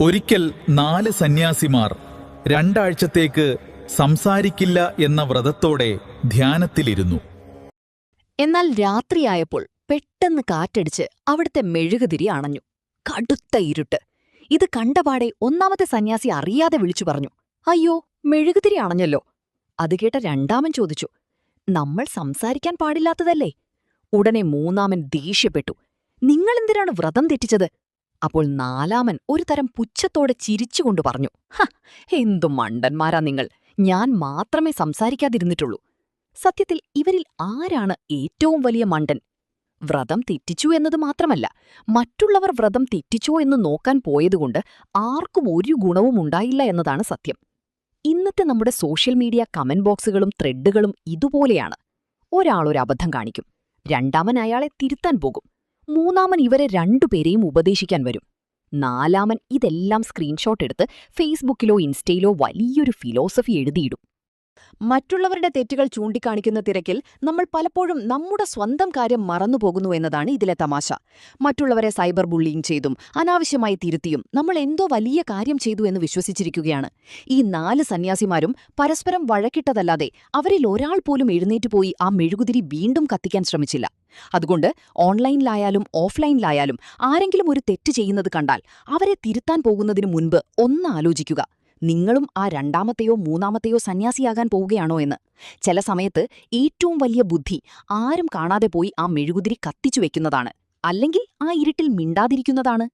ഒരിക്കൽ 4 സന്യാസിമാർ 2 ആഴ്ചത്തേക്ക് സംസാരിക്കില്ല എന്ന വ്രതത്തോടെ ധ്യാനത്തിലിരുന്നു. എന്നാൽ രാത്രിയായപ്പോൾ പെട്ടെന്ന് കാറ്റടിച്ച് അവിടുത്തെ മെഴുകുതിരി അണഞ്ഞു. കടുത്ത ഇരുട്ട്. ഇത് കണ്ടപാടെ ഒന്നാമത്തെ സന്യാസി അറിയാതെ വിളിച്ചു പറഞ്ഞു, അയ്യോ, മെഴുകുതിരി അണഞ്ഞല്ലോ. അത് കേട്ട രണ്ടാമൻ ചോദിച്ചു, നമ്മൾ സംസാരിക്കാൻ പാടില്ലാത്തതല്ലേ? ഉടനെ മൂന്നാമൻ ദേഷ്യപ്പെട്ടു, നിങ്ങളെന്തിനാണ് വ്രതം തെറ്റിച്ചത്? അപ്പോൾ നാലാമൻ ഒരു തരം പുച്ഛത്തോടെ ചിരിച്ചുകൊണ്ടു പറഞ്ഞു, എന്തു മണ്ടന്മാരാ നിങ്ങൾ, ഞാൻ മാത്രമേ സംസാരിക്കാതിരുന്നിട്ടുള്ളൂ. സത്യത്തിൽ ഇവരിൽ ആരാണ് ഏറ്റവും വലിയ മണ്ടൻ? വ്രതം തെറ്റിച്ചു എന്നത് മാത്രമല്ല, മറ്റുള്ളവർ വ്രതം തെറ്റിച്ചോ എന്ന് നോക്കാൻ പോയതുകൊണ്ട് ആർക്കും ഒരു ഗുണവും ഉണ്ടായില്ല എന്നതാണ് സത്യം. ഇന്നത്തെ നമ്മുടെ സോഷ്യൽ മീഡിയ കമന്റ് ബോക്സുകളും ത്രെഡുകളും ഇതുപോലെയാണ്. ഒരാളൊരു അബദ്ധം കാണിക്കും, രണ്ടാമൻ അയാളെ തിരുത്താൻ പോകും, മൂന്നാമൻ ഇവരെ രണ്ടുപേരെയും ഉപദേശിക്കാൻ വരും, നാലാമൻ ഇതെല്ലാം സ്ക്രീൻഷോട്ട് എടുത്ത് ഫേസ്ബുക്കിലോ ഇൻസ്റ്റയിലോ വലിയൊരു ഫിലോസഫി എഴുതിയിടും. മറ്റുള്ളവരുടെ തെറ്റുകൾ ചൂണ്ടിക്കാണിക്കുന്ന തിരക്കിൽ നമ്മൾ പലപ്പോഴും നമ്മുടെ സ്വന്തം കാര്യം മറന്നുപോകുന്നു എന്നതാണ് ഇതിലെ തമാശ. മറ്റുള്ളവരെ സൈബർ ബുള്ളിയിങ് ചെയ്തും അനാവശ്യമായി തിരുത്തിയും നമ്മൾ എന്തോ വലിയ കാര്യം ചെയ്തു എന്ന് വിശ്വസിച്ചിരിക്കുകയാണ്. ഈ 4 സന്യാസിമാരും പരസ്പരം വഴക്കിട്ടതല്ലാതെ അവരിൽ ഒരാൾ പോലും എഴുന്നേറ്റുപോയി ആ മെഴുകുതിരി വീണ്ടും കത്തിക്കാൻ ശ്രമിച്ചില്ല. അതുകൊണ്ട് ഓൺലൈനിലായാലും ഓഫ്ലൈനിലായാലും ആരെങ്കിലും ഒരു തെറ്റ് ചെയ്യുന്നത് കണ്ടാൽ അവരെ തിരുത്താൻ പോകുന്നതിനു മുൻപ് ഒന്ന് ആലോചിക്കുക, നിങ്ങളും ആ രണ്ടാമത്തെയോ മൂന്നാമത്തെയോ സന്യാസിയാകാൻ പോവുകയാണോ എന്ന്. ചില സമയത്ത് ഏറ്റവും വലിയ ബുദ്ധി ആരും കാണാതെ പോയി ആ മെഴുകുതിരി കത്തിച്ചു വെക്കുന്നതാണ്, അല്ലെങ്കിൽ ആ ഇരുട്ടിൽ മിണ്ടാതിരിക്കുന്നതാണ്.